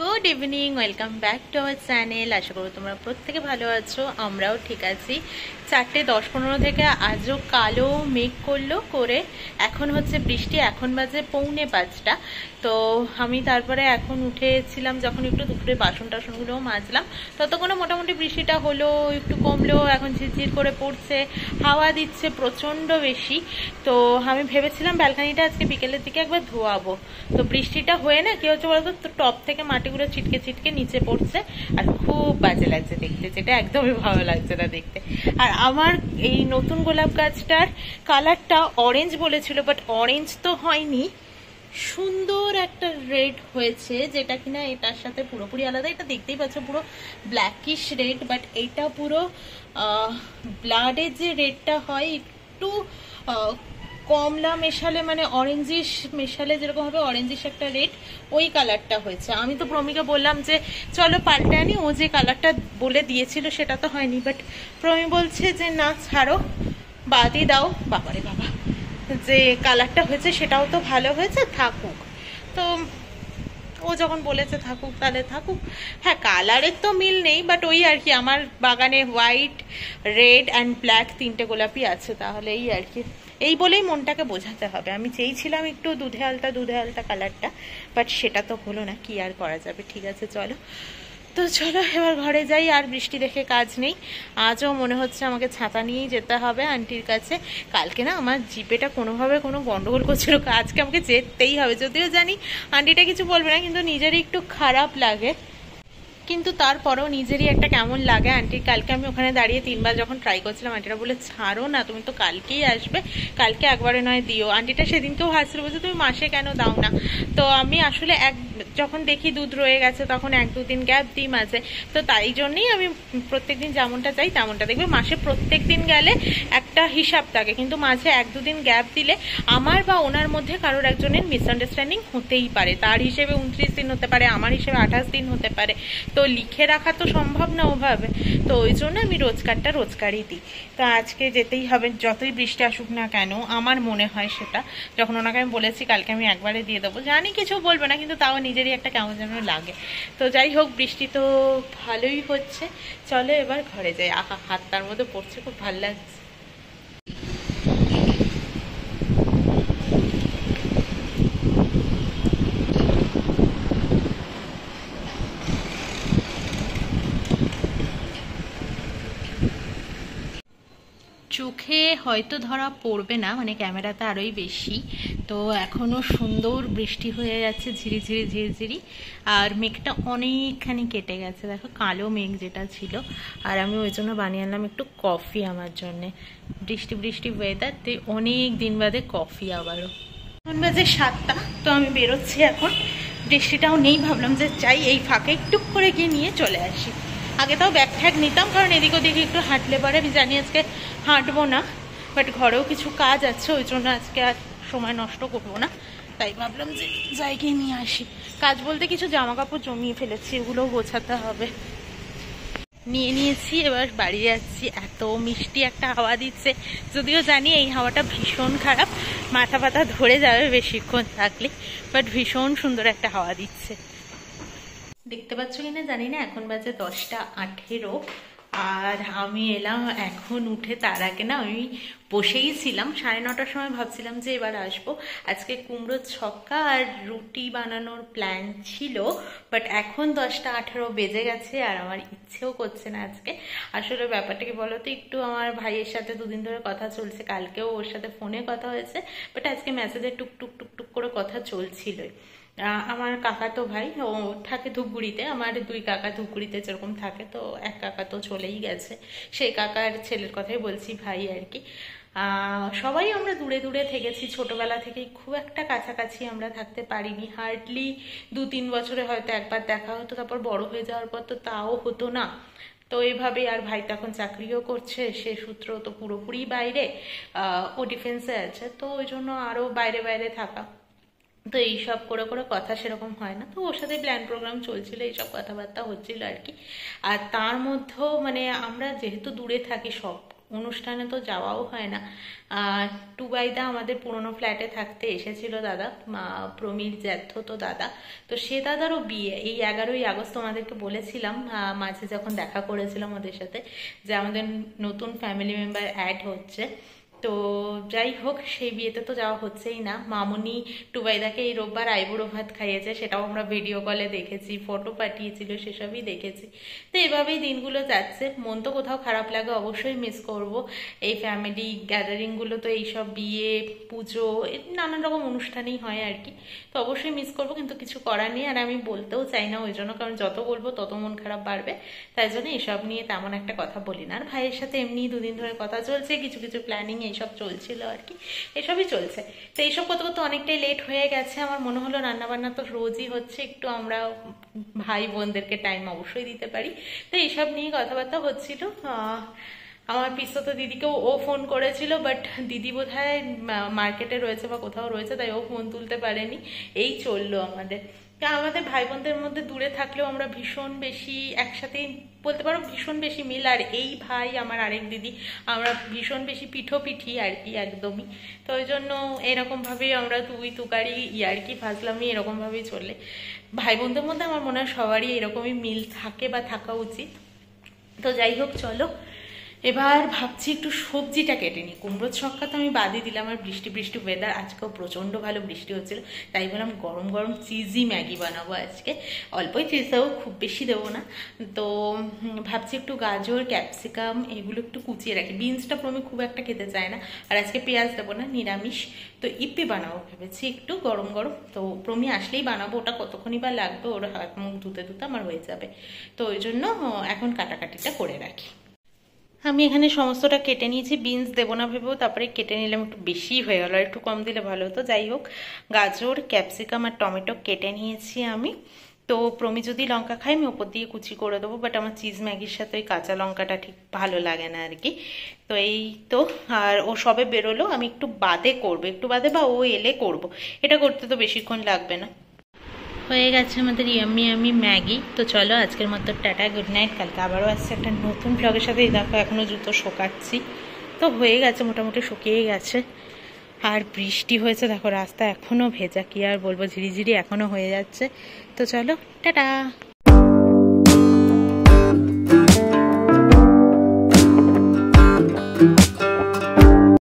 Good evening, welcome back to our channel. আশা করি তোমরা প্রত্যেকে ভালো আছো, আমরাও ঠিক আছি। 4:10-15 থেকে আজও কালো মেঘ করলো করে এখন হচ্ছে বৃষ্টি। এখন বাজে 4:45। তো আমি তারপরে এখন উঠেছিলাম যখন একটু দুপুরে বাসন টাসনগুলোও মাজলাম, ততক্ষণে মোটামুটি বৃষ্টিটা হলো, একটু কমলো, এখন ঝিরঝির করে পড়ছে, হাওয়া দিচ্ছে প্রচণ্ড বেশি। তো আমি ভেবেছিলাম ব্যালকানিটা আজকে বিকেলের দিকে একবার ধোয়াবো। তো বৃষ্টিটা হয়ে না কি হচ্ছে বলতো, তো টপ থেকে মাটিগুলো ছিটকে ছিটকে নিচে পড়ছে আর খুব বাজে লাগছে দেখতে, যেটা একদমই ভালো লাগছে না দেখতে। আর আমার এই নতুন গোলাপ গাছটার কালারটা অরেঞ্জ বলেছিল, বাট অরেঞ্জ তো হয়নি, সুন্দর একটা রেড হয়েছে, যেটা কিনা এটার সাথে পুরোপুরি আলাদা। এটা দেখতেই পাচ্ছ পুরো ব্ল্যাকিশ রেড, বাট এইটা পুরো ব্লাডের যে রেডটা হয় একটু কমলা মেশালে, মানে অরেঞ্জিশ মেশালে যেরকম হবে, অরেঞ্জিশ একটা রেড, ওই কালারটা হয়েছে। আমি তো প্রমিকে বললাম যে চলো পাল্টে আনি, ও যে কালারটা বলে দিয়েছিল সেটা তো হয়নি, বাট প্রমি বলছে যে না ছাড়ো, বাদই দাও। বাবারে বাবা, যে কালারটা হয়েছে সেটাও তো ভালো হয়েছে, থাকুক। তো ও যখন বলেছে থাকুক তাহলে থাকুক। হ্যাঁ, কালারের তো মিল নেই, বাট ওই আর কি, আমার বাগানে হোয়াইট, রেড অ্যান্ড ব্ল্যাক তিনটে গোলাপি আছে, তাহলে এই আর কি। এই বলেই মনটাকে বোঝাতে হবে। আমি চেয়েছিলাম একটু দুধে আলতা কালারটা, বাট সেটা তো হলো না, কি আর করা যাবে। ঠিক আছে চলো, তো চলো এবার ঘরে যাই। আর বৃষ্টি দেখে কাজ নেই, আজও মনে হচ্ছে আমাকে ছাতা নিয়েই যেতে হবে আন্টির কাছে। কালকে না আমার জিপেটা কোনোভাবে কোনো গন্ডগোল করছিল, আজকে আমাকে যেতেই হবে। যদিও জানি আন্টিটা কিছু বলবে না, কিন্তু নিজেরই একটু খারাপ লাগে। কিন্তু তারপরেও নিজেরই একটা কেমন লাগে। আন্টি কালকে আমি ওখানে দাঁড়িয়ে 3বার যখন ট্রাই করছিলাম, আন্টিরা বলে ছাড়ো না, তুমি তো কালকেই আসবে, কালকে একবারে নয় দিও। আন্টিটা সেদিনকেও হাসছিল, বলছে তুমি মাসে কেন দাও না। তো আমি আসলে যখন দেখি দুধ রয়ে গেছে তখন 1-2 দিন গ্যাপ দিই মাঝে। তো তাই জন্যই আমি প্রত্যেকদিন যেমনটা চাই তেমনটা। দেখবে মাসে প্রত্যেক দিন গেলে একটা হিসাব থাকে, কিন্তু মাঝে 1-2 দিন গ্যাপ দিলে আমার বা ওনার মধ্যে কারোর একজনের মিসআন্ডারস্ট্যান্ডিং হতেই পারে। তার হিসেবে 29 দিন হতে পারে, আমার হিসেবে 28 দিন হতে পারে। তো লিখে রাখা তো সম্ভব না ওভাবে। তো ওই জন্য আমি রোজকারই দিই। তো আজকে যেতেই হবে, যতই বৃষ্টি আসুক না কেন, আমার মনে হয় সেটা। যখন ওনাকে আমি বলেছি কালকে আমি একবারে দিয়ে দেবো, জানি কিছু বলবে না, কিন্তু তাও নিজেরই একটা কেমন যেন লাগে। তো যাই হোক, বৃষ্টি তো ভালোই হচ্ছে, চলো এবার ঘরে যাই। আহা, হাত তার মধ্যে পড়ছে, খুব ভালো লাগছে। চোখে হয়তো ধরা পড়বে না, মানে ক্যামেরাতে আরোই বেশি। তো এখনো সুন্দর বৃষ্টি হয়ে যাচ্ছে, ঝিরিঝিরি। আর মেঘটা অনেকখানি কেটে গেছে, দেখো কালো মেঘ যেটা ছিল। আর আমি ওই জন্য বানিয়ে আনলাম একটু কফি আমার জন্যে। বৃষ্টি ওয়েদার, তে অনেক দিন বাদে কফি আবারও। এখন বাজে 7টা, তো আমি বেরোচ্ছি এখন। বৃষ্টিটাও নেই, ভাবলাম যে চাই এই ফাঁকে একটু করে গিয়ে নিয়ে চলে আসি। আগে তাও ব্যাগ ঠ্যাগ নিতাম, কারণ এদিক ওদিকে একটু হাঁটলে পরে, আমি জানি আজকে হাঁটবো না, বাট ঘরেও কিছু কাজ আছে, ওই জন্য আজকে আর সময় নষ্ট করবো না। তাই ভাবলাম যে যাই গিয়ে নিয়ে আসি। কাজ বলতে কিছু জামা কাপড় জমিয়ে ফেলেছি, এগুলোও গোছাতে হবে। নিয়ে নিয়েছি, এবার বাড়ি যাচ্ছি। এত মিষ্টি একটা হাওয়া দিচ্ছে, যদিও জানি এই হাওয়াটা ভীষণ খারাপ, মাথা ব্যথা ধরে যাবে বেশিক্ষণ থাকলে, বাট ভীষণ সুন্দর একটা হাওয়া দিচ্ছে। দেখতে পাচ্ছ কিনা জানি না, এখন বাজে 10:18। আর আমি এলাম এখন উঠে। তার আগে না আমি বসেই ছিলাম, 9:30টার সময় ভাবছিলাম যে এবার আসবো। আজকে কুমড়োর ছক্কা আর রুটি বানানোর প্ল্যান ছিল, বাট এখন 10:18 বেজে গেছে আর আমার ইচ্ছেও করছে না আজকে। আসলে ব্যাপারটা কি বলতো, একটু আমার ভাইয়ের সাথে 2 দিন ধরে কথা চলছে, কালকেও ওর সাথে ফোনে কথা হয়েছে, বাট আজকে মেসেজে টুকটুক করে কথা চলছিলই। আমার কাকাতো ভাই, ও থাকে ধূপগুড়িতে, আমার 2 কাকা ধূপগুড়িতে যেরকম থাকে, তো এক কাকা তো চলেই গেছে, সেই কাকার ছেলের কথাই বলছি, ভাই আর কি। সবাই আমরা দূরে দূরে থেকেছি ছোটবেলা থেকেই, খুব একটা কাছাকাছি আমরা থাকতে পারিনি। হার্ডলি 2-3 বছরে হয়তো একবার দেখা হতো, তারপর বড় হয়ে যাওয়ার পর তো তাও হতো না। তো এইভাবে, আর ভাই তো এখন চাকরিও করছে, সে সূত্র তো পুরোপুরি বাইরে, ও ডিফেন্সে আছে, তো ওই জন্য আরও বাইরে বাইরে থাকা। তো এইসব করে করে কথা সেরকম হয় না, তো ওর সাথে প্ল্যান প্রোগ্রাম চলছিল, এইসব কথাবার্তা হচ্ছিল আর কি। আর তার মধ্যেও মানে আমরা যেহেতু দূরে থাকি, সব অনুষ্ঠানে তো যাওয়াও হয় না। টুবাইদা আমাদের পুরনো ফ্ল্যাটে থাকতে এসেছিল দাদা, প্রমীর জ্যাঠতো দাদা। তো সে দাদারও বিয়ে এই 11ই আগস্ট, তোমাদেরকে বলেছিলাম মাঝে যখন দেখা করেছিলাম ওদের সাথে যে আমাদের নতুন ফ্যামিলি মেম্বার অ্যাড হচ্ছে। তো যাই হোক, সেই বিয়েতে তো যাওয়া হচ্ছেই না। মামনি টুবাইদাকে এই রোববার আইবুড়ো ভাত খাইয়েছে, সেটাও আমরা ভিডিও কলে দেখেছি, ফটো পাঠিয়েছিল, সেসবই দেখেছি। তো এভাবেই দিনগুলো যাচ্ছে। মন তো কোথাও খারাপ লাগে, অবশ্যই মিস করব এই ফ্যামিলি গ্যাদারিংগুলো। তো এইসব বিয়ে, পুজো, নানান রকম অনুষ্ঠানই হয় আর কি। তো অবশ্যই মিস করব, কিন্তু কিছু করার নেই। আর আমি বলতেও চাই না ওই জন্য, কারণ যত বলবো তত মন খারাপ বাড়বে। তাই জন্য এসব নিয়ে তেমন একটা কথা বলি না। আর ভাইয়ের সাথে এমনি দুদিন ধরে কথা চলছে, কিছু কিছু প্ল্যানিং এইসব চলছিল আর কি, এসবই চলছে। তো এইসব করতে করতে অনেকটাই লেট হয়ে গেছে। আমার মনে হলো রান্নাবান্না তো রোজই হচ্ছে, একটু আমরা ভাই বোনদেরকে টাইম অবশ্যই দিতে পারি। তো এইসব নিয়ে কথাবার্তা হচ্ছিল। আমার পিসতো দিদিকেও ও ফোন করেছিল, বাট দিদি বোধহয় মার্কেটে রয়েছে বা কোথাও রয়েছে, তাই ও ফোন তুলতে পারেনি। এই চললো আমাদের। আমাদের ভাই বোনদের মধ্যে দূরে থাকলেও আমরা ভীষণ বেশি একসাথেই, বলতে পারো ভীষণ বেশি মিল। আর এই ভাই আমার আরেক দিদি, আমরা ভীষণ বেশি পিঠোপিঠি আর কি, একদমই। তো ওই জন্য এরকমভাবেই আমরা তুই তুকারি ইয়ার্কি ফাজলামি এরকমভাবেই চলে। ভাই বোনদের মধ্যে আমার মনে হয় সবারই এরকমই মিল থাকে বা থাকা উচিত। তো যাই হোক, চলো এবার ভাবছি একটু সবজিটা কেটে নিই। কুমড়োর ছক্কা তো আমি বাদই দিলাম। আর বৃষ্টি বৃষ্টি ওয়েদার, আজকেও প্রচণ্ড ভালো বৃষ্টি হচ্ছিল, তাই বললাম গরম গরম চিজি ম্যাগি বানাবো আজকে। অল্পই চিজ দেবো, খুব বেশি দেবো না। তো ভাবছি একটু গাজর, ক্যাপসিকাম এগুলো একটু কুচিয়ে রাখি। বিনসটা প্রমি খুব একটা খেতে চায় না, আর আজকে পেঁয়াজ দেবো না, নিরামিষ। তো ইপি বানাবো ভেবেছি একটু গরম গরম। তো প্রমি আসলেই বানাবো, ওটা কতক্ষণই বা লাগবে, ওর হাত মুখ ধুতে ধুতে আমার হয়ে যাবে। তো ওই জন্য এখন কাটাকাটিটা করে রাখি। আমি এখানে সমস্তটা কেটে নিয়েছি, বিনস দেবো না ভেবেও তারপরে কেটে নিলাম, একটু বেশি হয়ে গেল, আর একটু কম দিলে ভালো হতো। যাই হোক, গাজর, ক্যাপসিকাম আর টমেটো কেটে নিয়েছি আমি। তো প্রমি যদি লঙ্কা খাই আমি ওপর দিয়ে কুচি করে দেবো, বাট আমার চিজ ম্যাগির সাথে ওই কাঁচা লঙ্কাটা ঠিক ভালো লাগে না আর কি। তো এই তো, আর ও সবে বেরোলো, আমি একটু বাদে করবো, একটু বাদে বা ও এলে করব। এটা করতে তো বেশিক্ষণ লাগবে না। হয়ে গেছে আমাদের ইয়াম্মি ইয়াম্মি ম্যাগি। তো চলো আজকের মতো টাটা, গুড নাইট। কালকে আবারও আসছে একটা নতুন ব্লগের সাথে। দেখো এখনও জুতো শোকাচ্ছি, তো হয়ে গেছে, মোটামুটি শুকিয়ে গেছে। আর বৃষ্টি হয়েছে, দেখো রাস্তা এখনও ভেজা, কি আর বলবো, ঝিরিঝিরি এখনও হয়ে যাচ্ছে। তো চলো টাটা।